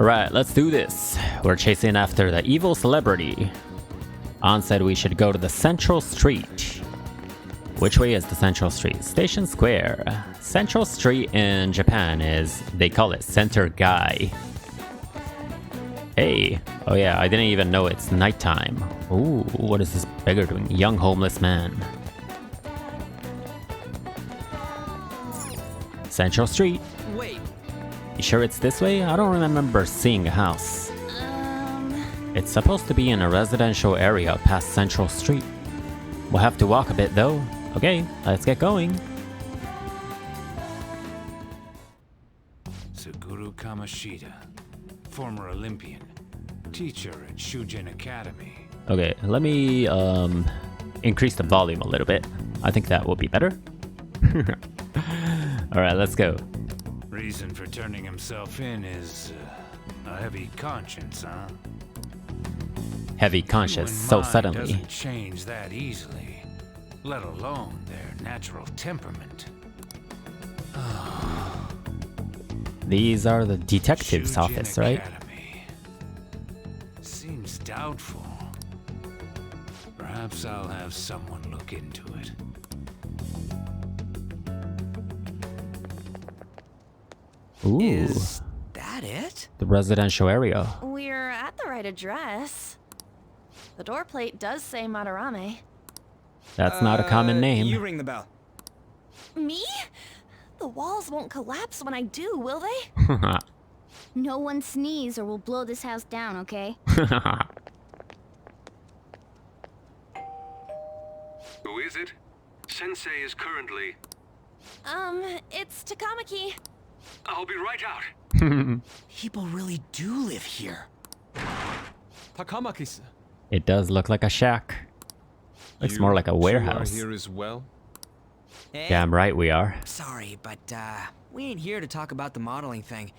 Alright, let's do this. We're chasing after the evil celebrity. An said we should go to the Central Street. Which way is the Central Street? Station Square. Central Street in Japan is, they call it Center Guy. Hey. Oh yeah, I didn't even know it's nighttime. Ooh, what is this beggar doing? Young homeless man. Central Street. Wait. You sure it's this way? I don't remember seeing a house. It's supposed to be in a residential area past Central Street. We'll have to walk a bit though. Okay, let's get going. Suguru Kamashita, former Olympian, teacher at Shujin Academy. Okay, let me increase the volume a little bit. I think that will be better. Alright, let's go. Reason for turning himself in is a heavy conscience, huh? Heavy conscience Human so mind suddenly. doesn't change that easily, let alone their natural temperament. These are the detective's Shujin office, right? Academy. Seems doubtful. Perhaps I'll have someone look into it. Ooh, Is that it? the residential area. We're at the right address. The door plate does say Madarame. That's not a common name. You ring the bell. Me? The walls won't collapse when I do, will they? No one sneeze or we'll blow this house down, okay? Who is it? Sensei is currently... It's Takamaki. I'll be right out. People really do live here. Takamaki-san. It does look like a shack. Looks more like a warehouse. You are here as well? Hey, Damn right we are. sorry, but we ain't here to talk about the modeling thing.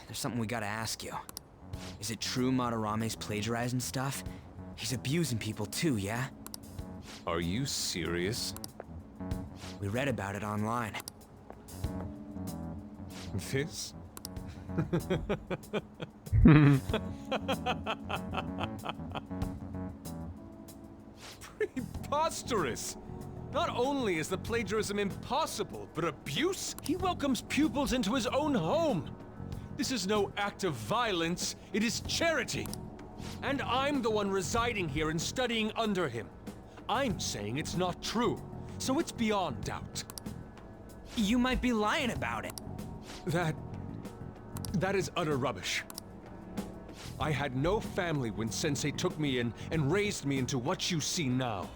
There's something we gotta ask you. Is it true Madarame's plagiarizing stuff? He's abusing people too, yeah? Are you serious? We read about it online. This? Preposterous! Not only is the plagiarism impossible, but abuse? He welcomes pupils into his own home. This is no act of violence, it is charity. And I'm the one residing here and studying under him. I'm saying it's not true, so it's beyond doubt. You might be lying about it. That is utter rubbish. I had no family when Sensei took me in and raised me into what you see now.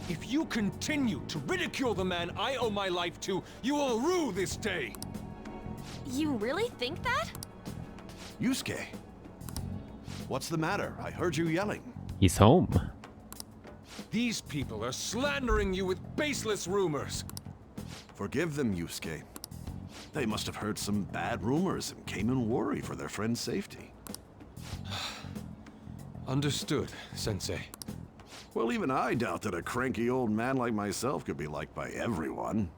If you continue to ridicule the man I owe my life to, you will rue this day. You really think that? Yusuke, what's the matter? I heard you yelling. He's home. These people are slandering you with baseless rumors. Forgive them, Yusuke. They must have heard some bad rumors and came in worry for their friend's safety. Understood, Sensei. Well, even I doubt that a cranky old man like myself could be liked by everyone.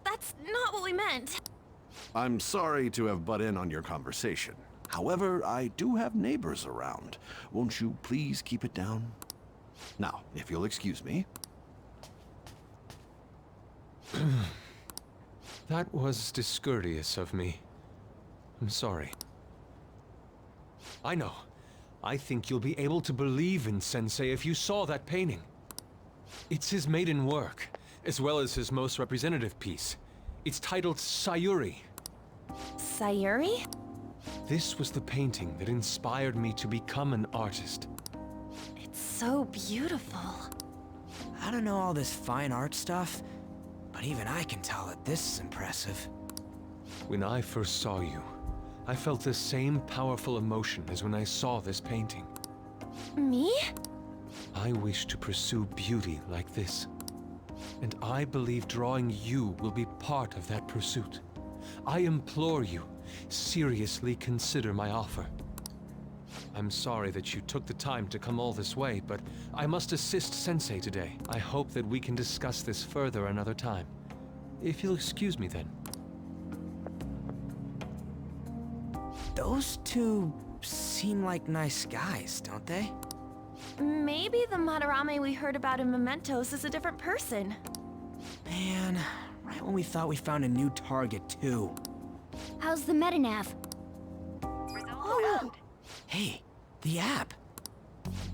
That's not what we meant. I'm sorry to have butt in on your conversation. However, I do have neighbors around. Won't you please keep it down? Now, if you'll excuse me. That was discourteous of me. I'm sorry. I know. I think you'll be able to believe in Sensei if you saw that painting. It's his maiden work, as well as his most representative piece. It's titled Sayuri. Sayuri? This was the painting that inspired me to become an artist. It's so beautiful. I don't know all this fine art stuff, but even I can tell that this is impressive. When I first saw you, I felt the same powerful emotion as when I saw this painting. Me? I wish to pursue beauty like this. And I believe drawing you will be part of that pursuit. I implore you, seriously consider my offer. I'm sorry that you took the time to come all this way, but I must assist Sensei today. I hope that we can discuss this further another time. If you'll excuse me then. Those two seem like nice guys, don't they? Maybe the Madarame we heard about in Mementos is a different person. Man, right when we thought we found a new target, too. How's the metanav? Oh, Hey, the app.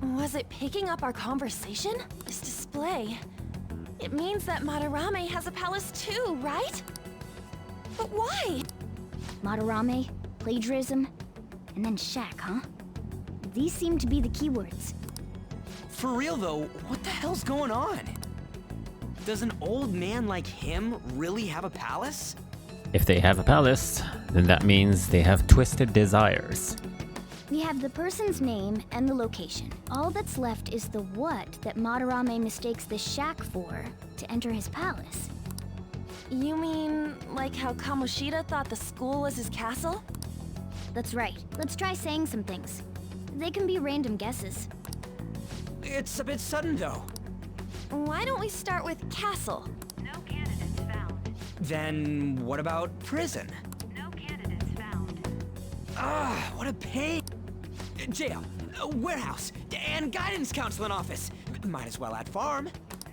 was it picking up our conversation? This display. It means that Madarame has a palace too, right? But why? Madarame, plagiarism, and then shack, huh? These seem to be the keywords. For real, though, what the hell's going on? Does an old man like him really have a palace? If they have a palace, then that means they have twisted desires. We have the person's name and the location. All that's left is the what that Madarame mistakes the shack for to enter his palace. You mean like how Kamoshida thought the school was his castle? That's right. Let's try saying some things. They can be random guesses. It's a bit sudden, though. Why don't we start with castle? No candidates found. Then what about prison? No candidates found. Ah, what a pain. Jail, warehouse, and guidance counseling office. Might as well add farm.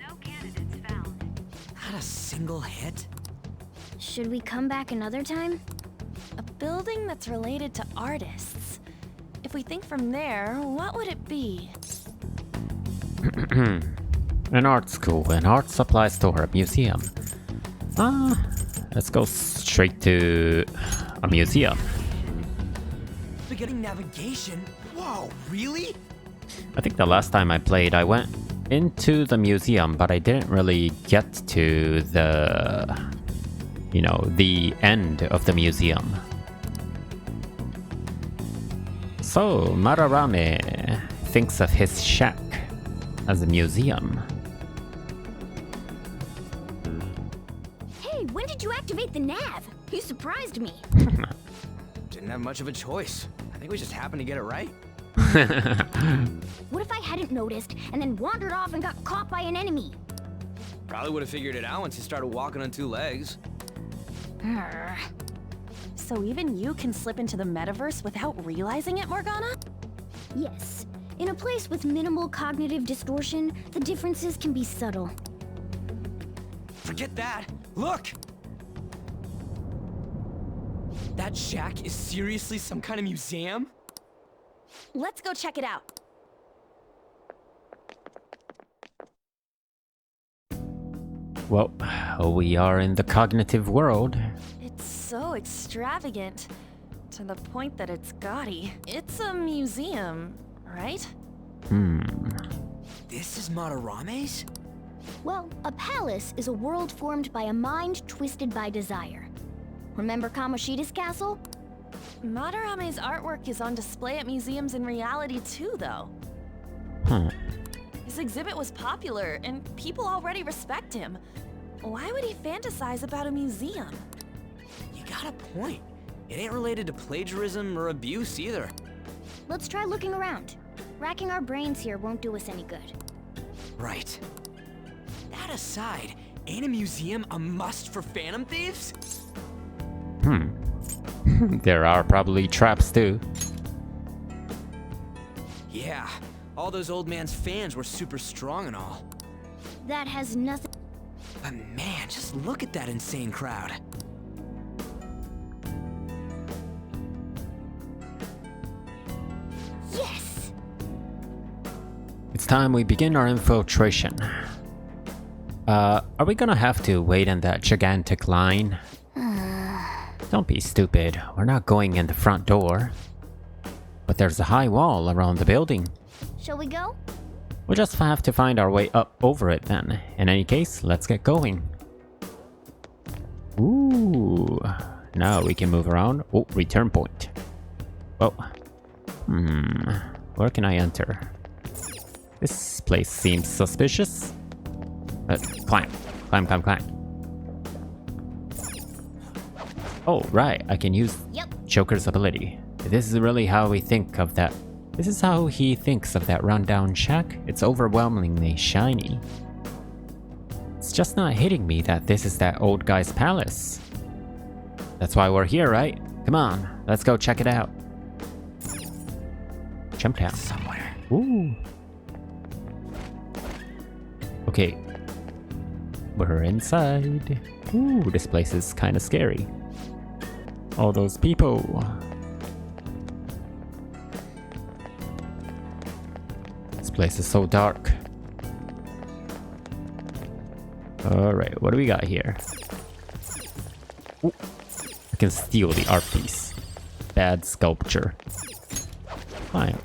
No candidates found. Not a single hit. Should we come back another time? A building that's related to artists. If we think from there, what would it be? An art school, an art supply store, a museum. Let's go straight to a museum. Beginning navigation? Whoa, really? I think the last time I played, I went into the museum, but I didn't really get to the, the end of the museum. So, Madarame thinks of his shack as a museum. Hey, when did you activate the nav? You surprised me. Didn't have much of a choice. I think we just happened to get it right. What if I hadn't noticed and then wandered off and got caught by an enemy? Probably would have figured it out once you started walking on two legs. Arr. So even you can slip into the metaverse without realizing it, Morgana? Yes. In a place with minimal cognitive distortion, the differences can be subtle. Forget that. Look! That shack is seriously some kind of museum? Let's go check it out. Well, we are in the cognitive world. It's so extravagant. To the point that it's gaudy. It's a museum, right? This is Madarame's? Well, a palace is a world formed by a mind twisted by desire. Remember Kamoshida's castle? Madarame's artwork is on display at museums in reality too, though. His exhibit was popular, and people already respect him. Why would he fantasize about a museum? You got a point. It ain't related to plagiarism or abuse either. Let's try looking around. Racking our brains here won't do us any good. Right. That aside, ain't a museum a must for Phantom Thieves? There are probably traps too. Yeah, all those old man's fans were super strong and all. That has nothing. But man, just look at that insane crowd. Yes! It's time we begin our infiltration. Are we gonna have to wait in that gigantic line? Don't be stupid. We're not going in the front door. But there's a high wall around the building. Shall we go? We'll just have to find our way up over it then. In any case, let's get going. Ooh. Now we can move around. Oh, return point. Oh. Where can I enter? This place seems suspicious. Climb. Climb, climb, climb. Oh, right. I can use Joker's ability. This is really how we think of that. This is how he thinks of that rundown shack. It's overwhelmingly shiny. It's just not hitting me that this is that old guy's palace. That's why we're here, right? Come on, let's go check it out. Jump down. Somewhere. Ooh. Okay. We're inside. Ooh, this place is kind of scary. All those people. This place is so dark. Alright, what do we got here? Ooh, I can steal the art piece. Bad sculpture. Fine.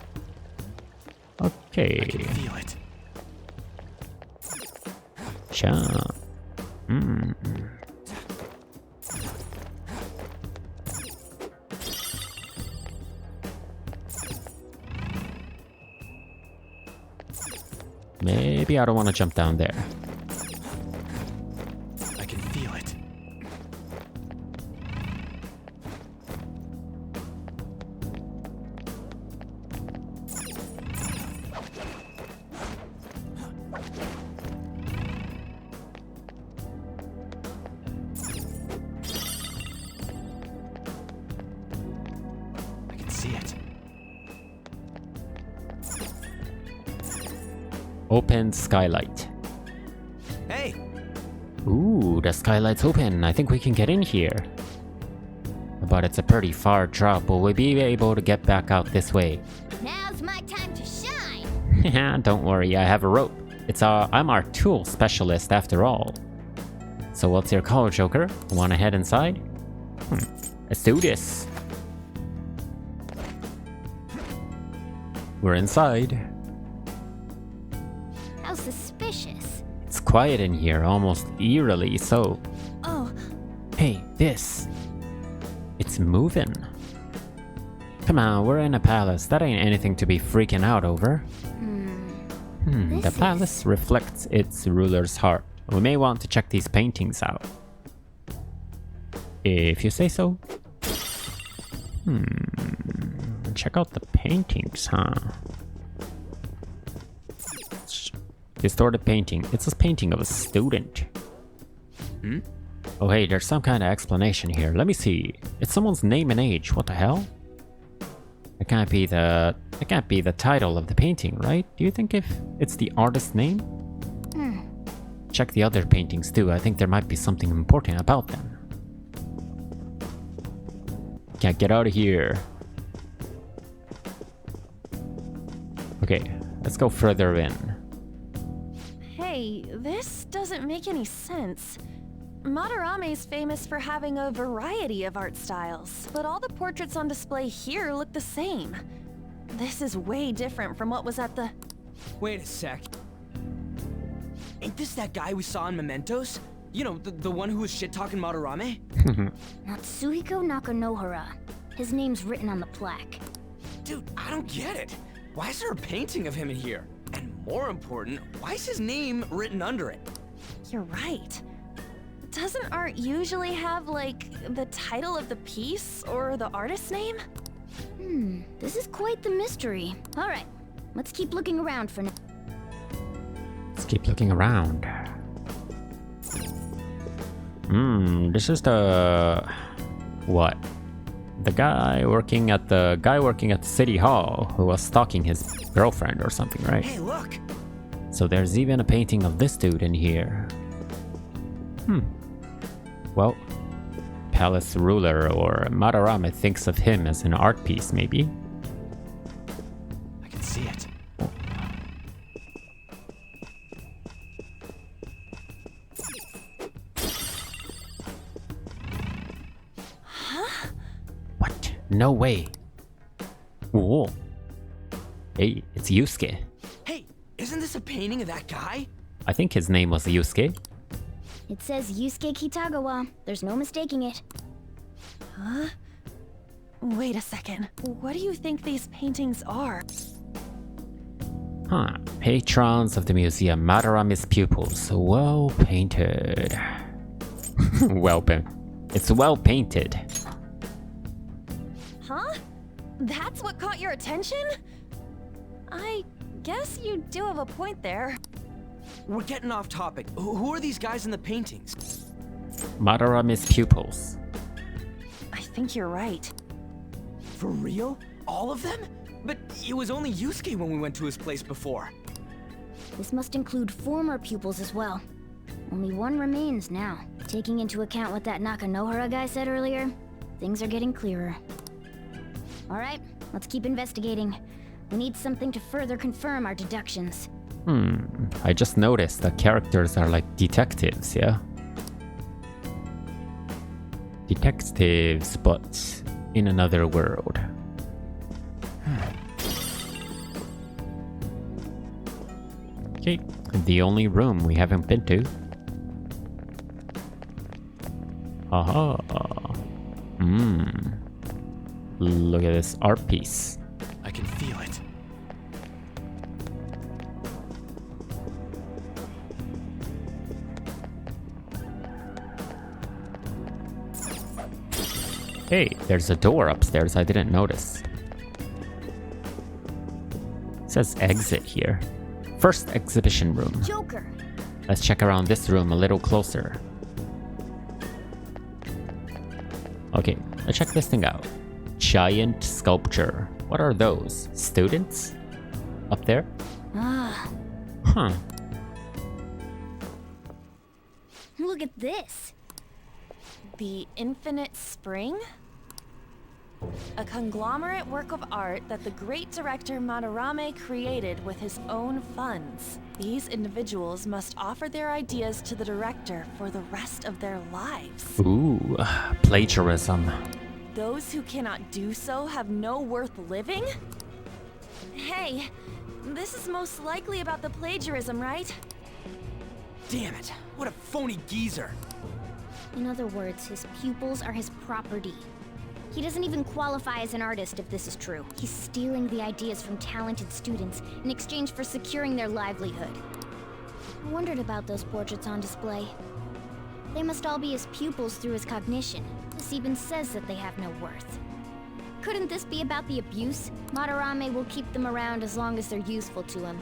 Okay. I can feel it. Jump. Maybe I don't want to jump down there. I can feel it. I can see it. Open skylight. Hey, Ooh, the skylight's open. I think we can get in here. But it's a pretty far drop. Will we be able to get back out this way? Now's my time to shine! Don't worry, I have a rope. I'm our tool specialist after all. So what's your call, Joker? Wanna head inside? Let's do this. We're inside. How suspicious. It's quiet in here, almost eerily so. Oh, Hey, this. It's moving. Come on, we're in a palace. That ain't anything to be freaking out over. The This palace reflects its ruler's heart. We may want to check these paintings out. If you say so. Check out the paintings, huh? Distorted painting. It's a painting of a student. Oh hey, there's some kind of explanation here. Let me see. It's someone's name and age. What the hell? It can't be the title of the painting, right? Do you think if it's the artist's name? Check the other paintings too. I think there might be something important about them. Can't get out of here. Okay, let's go further in. hey, this doesn't make any sense. Madarame's famous for having a variety of art styles, but all the portraits on display here look the same. This is way different from what was at the... wait a sec. Ain't this that guy we saw in Mementos? You know, the one who was shit-talking Madarame? Natsuhiko Nakanohara. His name's written on the plaque. Dude, I don't get it. Why is there a painting of him in here? And more important, why is his name written under it? You're right. Doesn't art usually have, like, the title of the piece or the artist's name? This is quite the mystery. Alright, let's keep looking around for now. Let's keep looking around. This is the... what? The guy working at the city hall who was stalking his girlfriend or something, right? Hey, look! So there's even a painting of this dude in here. Well, palace ruler or Madarame thinks of him as an art piece, maybe? I can see it. What? No way. Whoa. Hey, it's Yusuke. Hey, isn't this a painting of that guy? I think his name was Yusuke. It says Yusuke Kitagawa. There's no mistaking it. Huh? Wait a second. What do you think these paintings are? Huh. Patrons of the museum, Madarame's pupils. Well painted. It's well painted. Huh? That's what caught your attention? I guess you do have a point there. We're getting off topic. Who are these guys in the paintings? Madarame's pupils. I think you're right. For real? All of them? But it was only Yusuke when we went to his place before. This must include former pupils as well. Only one remains now. Taking into account what that Nakanohara guy said earlier, things are getting clearer. Alright, let's keep investigating. We need something to further confirm our deductions. I just noticed the characters are like detectives, yeah? Detectives, but in another world. Okay, the only room we haven't been to. Aha. Look at this art piece. I can feel it. Hey, there's a door upstairs I didn't notice. It says exit here. First exhibition room. Joker! Let's check around this room a little closer. Okay, let's check this thing out. Giant sculpture. What are those? Students? Up there? Ah, Huh. look at this. The Infinite Spring? A conglomerate work of art that the great director Madarame created with his own funds. These individuals must offer their ideas to the director for the rest of their lives. Ooh, plagiarism. Those who cannot do so have no worth living? Hey, this is most likely about the plagiarism, right? Damn it, what a phony geezer. In other words, his pupils are his property. He doesn't even qualify as an artist if this is true. He's stealing the ideas from talented students in exchange for securing their livelihood. I wondered about those portraits on display. They must all be his pupils through his cognition. This even says that they have no worth. Couldn't this be about the abuse? Madarame will keep them around as long as they're useful to him.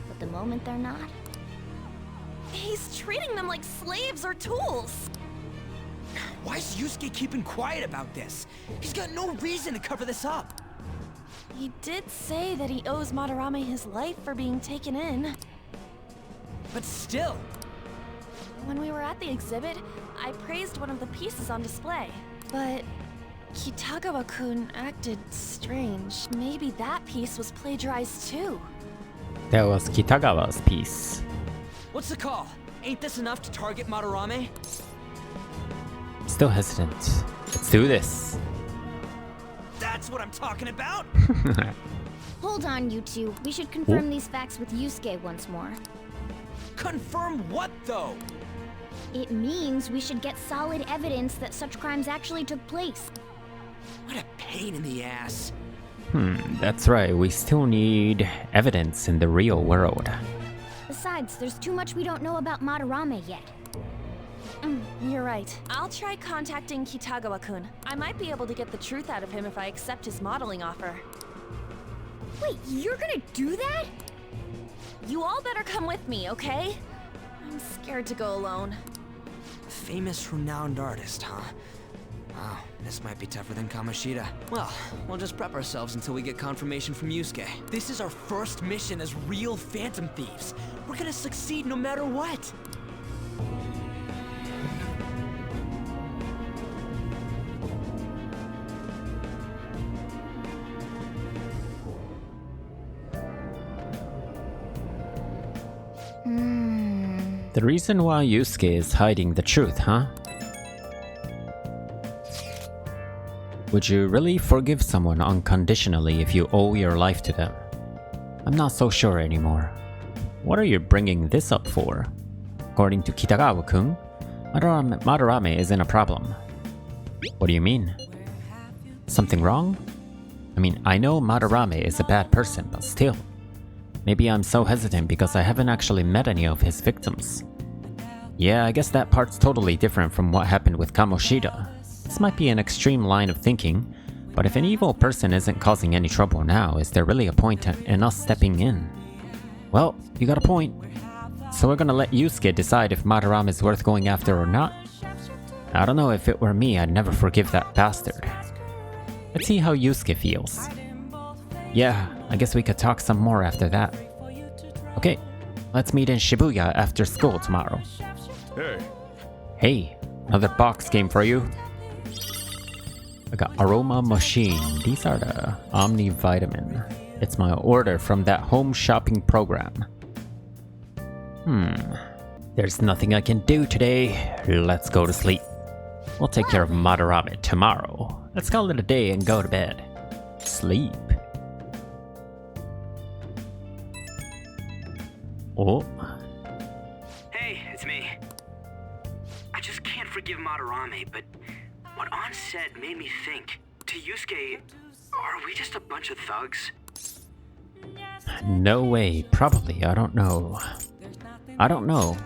But the moment they're not... He's treating them like slaves or tools. Why is Yusuke keeping quiet about this? He's got no reason to cover this up. He did say that he owes Madarame his life for being taken in. But still, When we were at the exhibit, I praised one of the pieces on display. But Kitagawa-kun acted strange. Maybe that piece was plagiarized too. That was Kitagawa's piece. what's the call? Ain't this enough to target Madarame? Still hesitant. Let's do this. That's what I'm talking about! Hold on, you two. We should confirm these facts with Yusuke once more. Confirm what, though? It means we should get solid evidence that such crimes actually took place. What a pain in the ass. That's right. We still need evidence in the real world. Besides, there's too much we don't know about Madarame yet. You're right. I'll try contacting Kitagawa-kun. I might be able to get the truth out of him if I accept his modeling offer. Wait, you're gonna do that? You all better come with me, okay? I'm scared to go alone. Famous, renowned artist, huh? Wow, this might be tougher than Kamoshida. Well, we'll just prep ourselves until we get confirmation from Yusuke. This is our first mission as real Phantom Thieves. We're gonna succeed no matter what. The reason why Yusuke is hiding the truth, huh? Would you really forgive someone unconditionally if you owe your life to them? I'm not so sure anymore. What are you bringing this up for? According to Kitagawa-kun, Madarame isn't a problem. What do you mean? Something wrong? I mean, I know Madarame is a bad person, but still. Maybe I'm so hesitant because I haven't actually met any of his victims. Yeah, I guess that part's totally different from what happened with Kamoshida. This might be an extreme line of thinking, but if an evil person isn't causing any trouble now, is there really a point in us stepping in? Well, you got a point. So we're gonna let Yusuke decide if Madarame is worth going after or not? I don't know, if it were me, I'd never forgive that bastard. Let's see how Yusuke feels. Yeah, I guess we could talk some more after that. Okay, let's meet in Shibuya after school tomorrow. Hey. Hey, another box game for you. I got Aroma Machine. These are the Omni Vitamin. It's my order from that home shopping program. There's nothing I can do today. Let's go to sleep. We'll take care of Madarame tomorrow. Let's call it a day and go to bed. Sleep. Oh. Hey, it's me. I just can't forgive Madarame, but what An said made me think. To Yusuke, are we just a bunch of thugs? No way. Probably. I don't know. I don't know.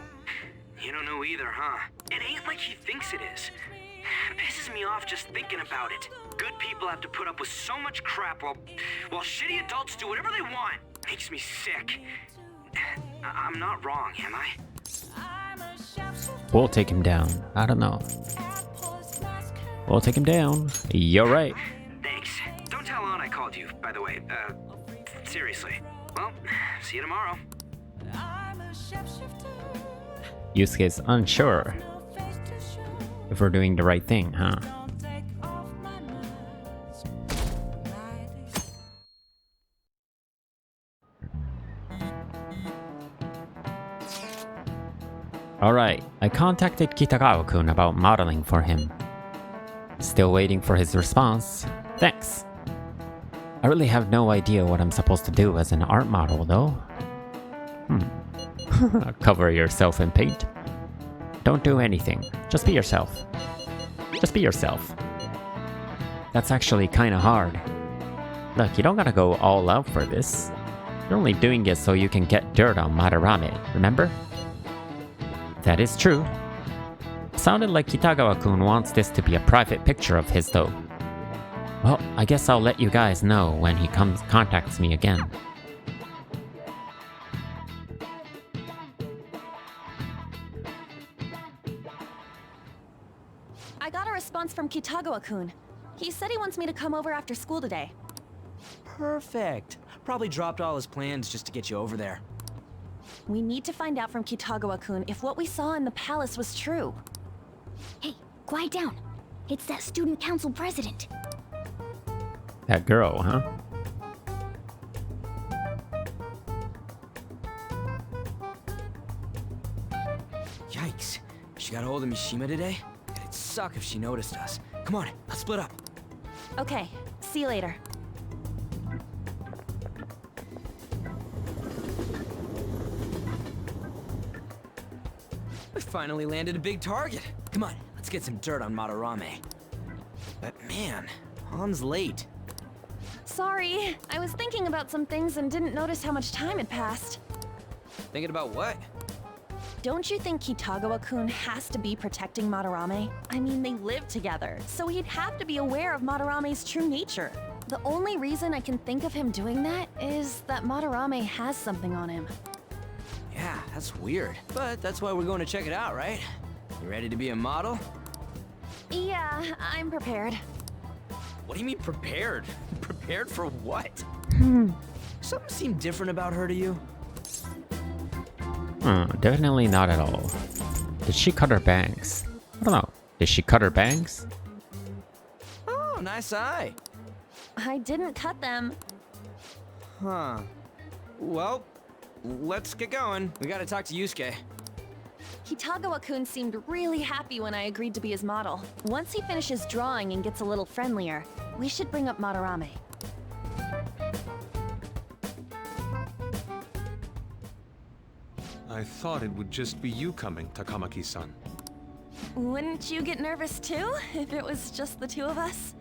You don't know either, huh? It ain't like he thinks it is. Pisses me off just thinking about it. Good people have to put up with so much crap while shitty adults do whatever they want. Makes me sick. I'm not wrong, am I? We'll take him down. I don't know. We'll take him down. You're right. Thanks. Don't tell An I called you, by the way. Seriously. Well, see you tomorrow. Yusuke's unsure if we're doing the right thing, huh? Alright, I contacted Kitagawa-kun about modeling for him. Still waiting for his response. Thanks. I really have no idea what I'm supposed to do as an art model, though. Cover yourself in paint. Don't do anything. Just be yourself. Just be yourself. That's actually kinda hard. Look, you don't gotta go all out for this. You're only doing it so you can get dirt on Madarame, remember? That is true. Sounded like Kitagawa-kun wants this to be a private picture of his, though. Well, I guess I'll let you guys know when he contacts me again. I got a response from Kitagawa-kun. He said he wants me to come over after school today. Perfect. Probably dropped all his plans just to get you over there. We need to find out from Kitagawa-kun if what we saw in the palace was true. Hey, quiet down. It's that student council president. That girl, huh? Yikes. She got a hold of Mishima today? It'd suck if she noticed us. Come on, let's split up. Okay, see you later. We finally landed a big target. Come on, let's get some dirt on Madarame. But man, Han's late. Sorry, I was thinking about some things and didn't notice how much time had passed. Thinking about what? Don't you think Kitagawa-kun has to be protecting Madarame? I mean, they live together, so he'd have to be aware of Madarame's true nature. The only reason I can think of him doing that is that Madarame has something on him. Yeah, that's weird. But that's why we're going to check it out, right? You ready to be a model? Yeah, I'm prepared. What do you mean prepared? Prepared for what? Something seemed different about her to you? Definitely not at all. Did she cut her bangs? I don't know. Did she cut her bangs? Oh, nice eye. I didn't cut them. Huh. Well, let's get going. We gotta talk to Yusuke. Kitagawa-kun seemed really happy when I agreed to be his model. Once he finishes drawing and gets a little friendlier, we should bring up Madarame. I thought it would just be you coming, Takamaki-san. Wouldn't you get nervous too, if it was just the two of us?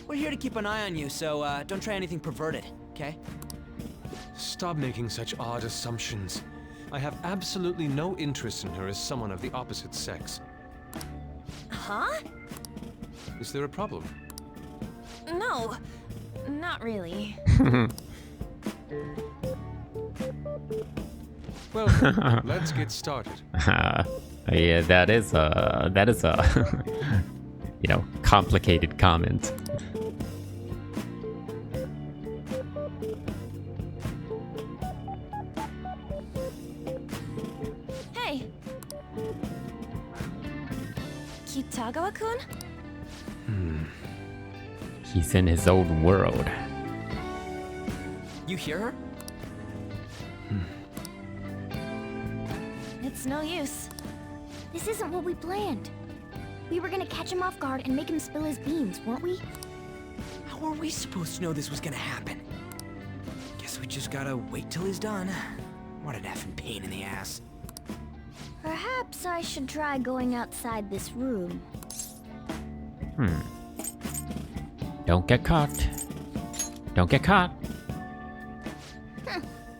We're here to keep an eye on you, so don't try anything perverted, okay? Stop making such odd assumptions. I have absolutely no interest in her as someone of the opposite sex. Huh? Is there a problem? No, not really. Well, let's get started. Yeah, that is a you know, complicated comment. Hey. Kitagawa-kun? He's in his own world. You hear her? It's no use. This isn't what we planned. We were gonna catch him off guard and make him spill his beans, weren't we? How were we supposed to know this was gonna happen? Guess we just gotta wait till he's done. What an effing pain in the ass. Perhaps I should try going outside this room. Don't get caught. Don't get caught.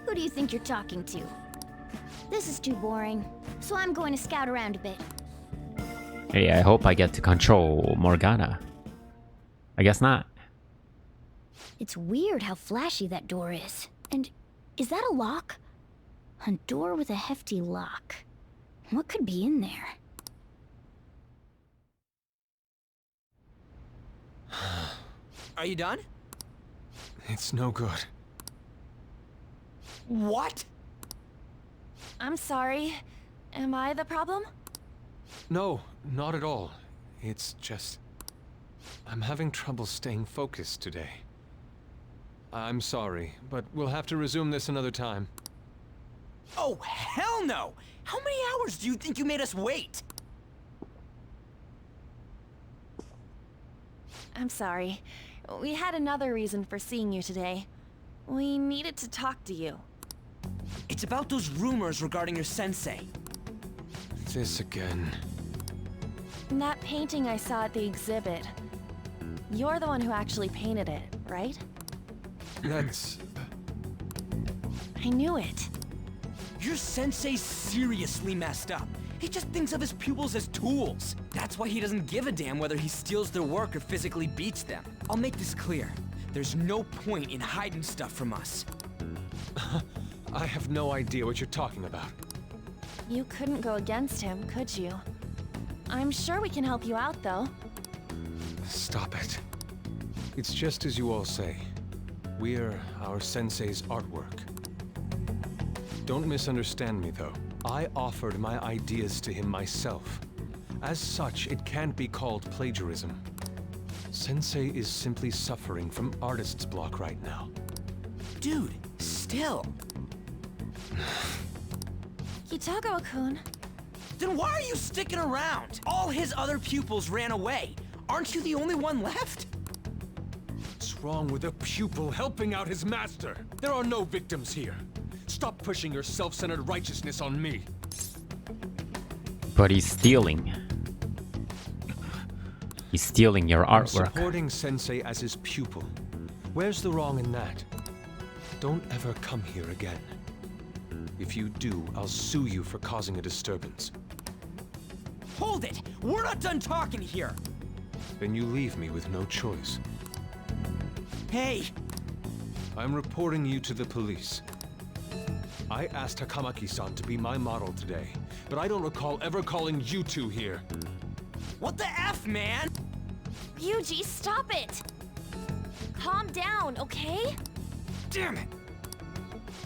Who do you think you're talking to? This is too boring, so I'm going to scout around a bit. Hey, I hope I get to control Morgana. I guess not. It's weird how flashy that door is. And is that a lock? A door with a hefty lock. What could be in there? Are you done? It's no good. What? I'm sorry. Am I the problem? No, not at all. It's just... I'm having trouble staying focused today. I'm sorry, but we'll have to resume this another time. Oh, hell no! How many hours do you think you made us wait? I'm sorry. We had another reason for seeing you today. We needed to talk to you. It's about those rumors regarding your sensei. This again. That painting I saw at the exhibit. You're the one who actually painted it, right? That's... I knew it. Your sensei's seriously messed up. He just thinks of his pupils as tools. That's why he doesn't give a damn whether he steals their work or physically beats them. I'll make this clear. There's no point in hiding stuff from us. I have no idea what you're talking about. You couldn't go against him, could you? I'm sure we can help you out, though. Stop it. It's just as you all say. We're our sensei's artwork. Don't misunderstand me, though. I offered my ideas to him myself. As such, it can't be called plagiarism. Sensei is simply suffering from artist's block right now. Dude, still. Kitagawa-kun. Then why are you sticking around? All his other pupils ran away. Aren't you the only one left? What's wrong with a pupil helping out his master? There are no victims here. Stop pushing your self-centered righteousness on me. But he's stealing. He's stealing your I'm artwork. supporting Sensei as his pupil. Where's the wrong in that? Don't ever come here again. If you do, I'll sue you for causing a disturbance. Hold it! We're not done talking here! Then you leave me with no choice. Hey! I'm reporting you to the police. I asked Takamaki-san to be my model today, but I don't recall ever calling you two here. What the F, man? Yuji, stop it! Calm down, okay? Damn it!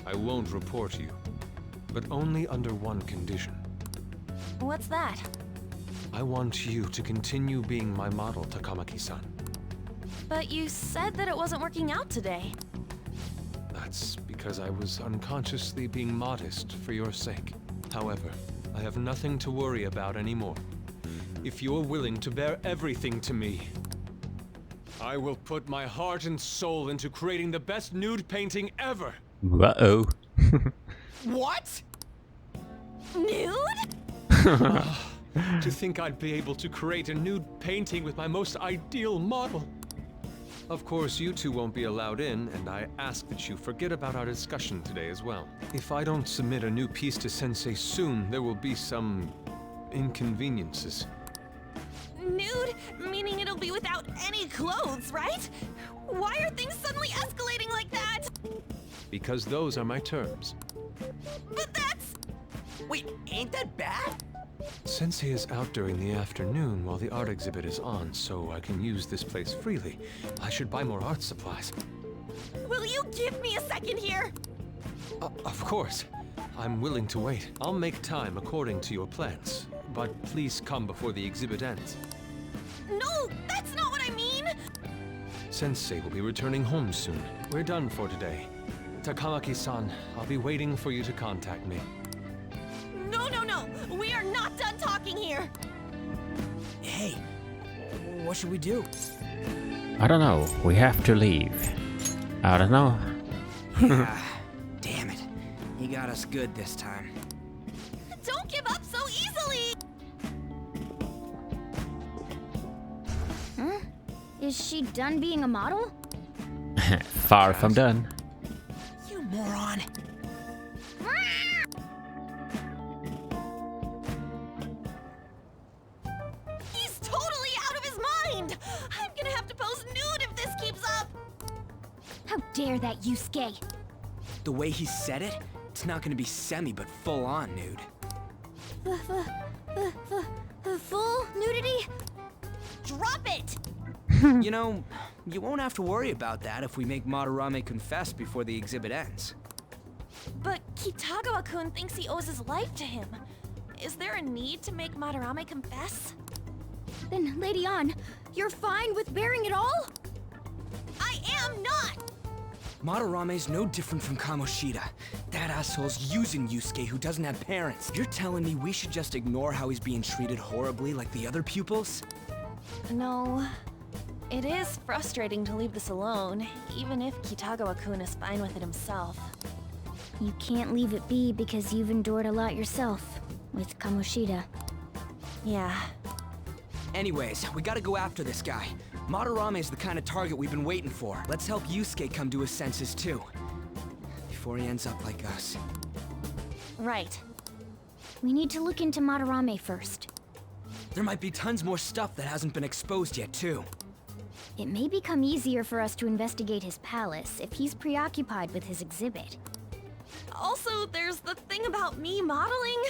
I won't report you, but only under one condition. What's that? I want you to continue being my model, Takamaki-san. But you said that it wasn't working out today. That's because I was unconsciously being modest for your sake. However, I have nothing to worry about anymore. If you're willing to bear everything to me, I will put my heart and soul into creating the best nude painting ever! Uh-oh. What? Nude? To think I'd be able to create a nude painting with my most ideal model. Of course, you two won't be allowed in, and I ask that you forget about our discussion today as well. If I don't submit a new piece to Sensei soon, there will be some inconveniences. Nude? Meaning it'll be without any clothes, right? Why are things suddenly escalating like that? Because those are my terms. But that's... Wait, ain't that bad? Sensei is out during the afternoon while the art exhibit is on, so I can use this place freely. I should buy more art supplies. Will you give me a second here? Of course. I'm willing to wait. I'll make time according to your plans. But please come before the exhibit ends. No, that's not what I mean! Sensei will be returning home soon. We're done for today. Takamaki-san, I'll be waiting for you to contact me. No, no, no! We are not done talking here! Hey, what should we do? I don't know. We have to leave. I don't know. Damn it. He got us good this time. Don't give up so easily! Huh? Is she done being a model? Far from done. You moron. He's totally out of his mind! I'm gonna have to pose nude if this keeps up! How dare that Yusuke? The way he said it, it's not gonna be semi, but full on nude. Full nudity? Drop it! You know, you won't have to worry about that if we make Madarame confess before the exhibit ends. But Kitagawa-kun thinks he owes his life to him. Is there a need to make Madarame confess? Then, Lady Ann, you're fine with bearing it all? I am not! Madarame's no different from Kamoshida. That asshole's using Yusuke who doesn't have parents. You're telling me we should just ignore how he's being treated horribly like the other pupils? No. It is frustrating to leave this alone, even if Kitagawa-kun is fine with it himself. You can't leave it be because you've endured a lot yourself, with Kamoshida. Yeah. Anyways, we gotta go after this guy. Madarame's the kind of target we've been waiting for. Let's help Yusuke come to his senses too. Before he ends up like us. Right. We need to look into Madarame first. There might be tons more stuff that hasn't been exposed yet too. It may become easier for us to investigate his palace if he's preoccupied with his exhibit. Also, there's the thing about me modeling.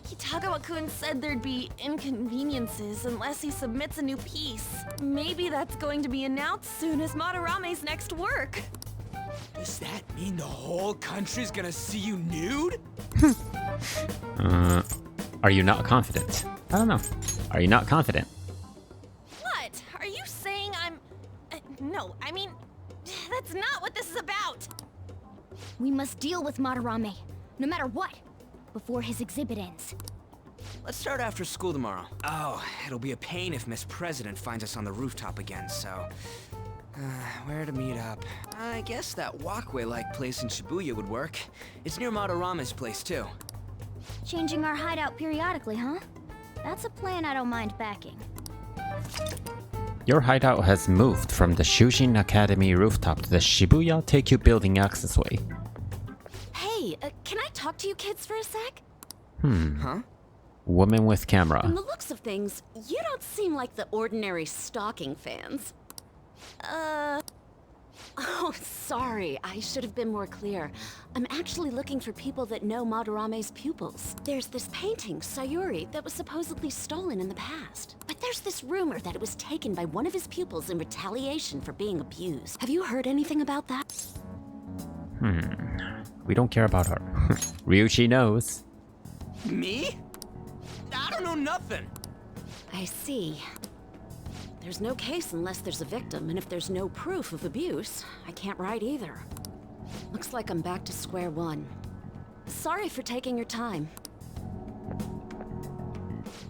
Kitagawa-kun said there'd be inconveniences unless he submits a new piece. Maybe that's going to be announced soon as Madarame's next work. Does that mean the whole country's gonna see you nude? Are you not confident? I don't know. Are you not confident? What? Are you saying I'm... no, I mean, that's not what this is about. We must deal with Madarame, no matter what, before his exhibit ends. Let's start after school tomorrow. Oh, it'll be a pain if Miss President finds us on the rooftop again, so... where to meet up? I guess that walkway-like place in Shibuya would work. It's near Madarame's place, too. Changing our hideout periodically, huh? That's a plan I don't mind backing. Your hideout has moved from the Shujin Academy rooftop to the Shibuya Teikyu building accessway. Hey, can I talk to you kids for a sec? Huh? Woman with camera. From the looks of things, you don't seem like the ordinary stalking fans. Oh, sorry. I should have been more clear. I'm actually looking for people that know Madarame's pupils. There's this painting, Sayuri, that was supposedly stolen in the past. But there's this rumor that it was taken by one of his pupils in retaliation for being abused. Have you heard anything about that? We don't care about her. Ryushi knows. Me? I don't know nothing. I see. There's no case unless there's a victim, and if there's no proof of abuse, I can't write either. Looks like I'm back to square one. Sorry for taking your time.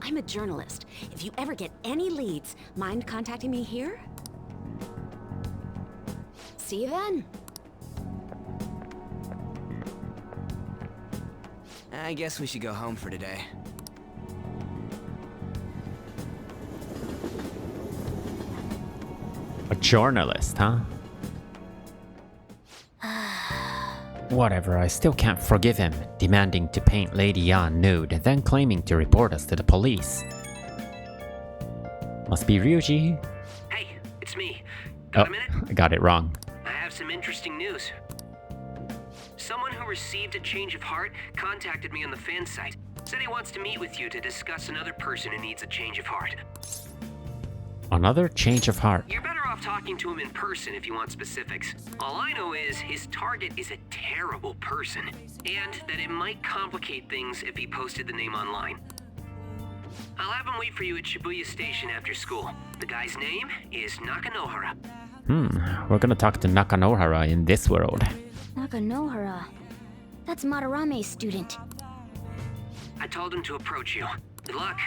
I'm a journalist. If you ever get any leads, mind contacting me here? See you then. I guess we should go home for today. A journalist, huh? Whatever, I still can't forgive him, demanding to paint Lady Yan nude and then claiming to report us to the police. Must be Ryuji. Hey, it's me. Got a minute? I got it wrong. I have some interesting news. Someone who received a change of heart contacted me on the fan site. Said he wants to meet with you to discuss another person who needs a change of heart. Another change of heart. You're better off talking to him in person if you want specifics. All I know is his target is a terrible person, and that it might complicate things if he posted the name online. I'll have him wait for you at Shibuya Station after school. The guy's name is Nakanohara. We're gonna talk to Nakanohara in this world. Nakanohara. That's Madarame's student. I told him to approach you. Good luck.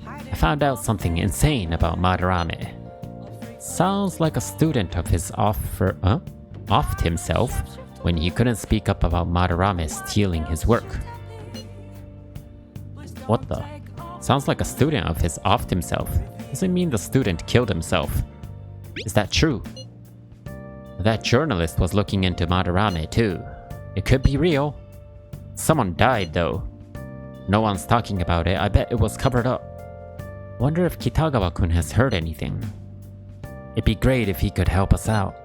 I found out something insane about Madarame. Sounds like a student of his offed himself when he couldn't speak up about Madarame stealing his work. What the? Sounds like a student of his offed himself. Does it mean the student killed himself? Is that true? That journalist was looking into Madarame too. It could be real. Someone died though. No one's talking about it. I bet it was covered up. Wonder if Kitagawa-kun has heard anything. It'd be great if he could help us out.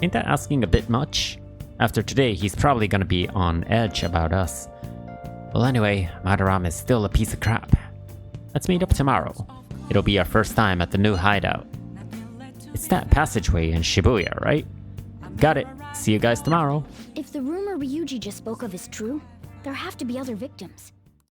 Ain't that asking a bit much? After today, he's probably gonna be on edge about us. Well anyway, Madarame is still a piece of crap. Let's meet up tomorrow. It'll be our first time at the new hideout. It's that passageway in Shibuya, right? Got it. See you guys tomorrow. If the rumor Ryuji just spoke of is true, there have to be other victims.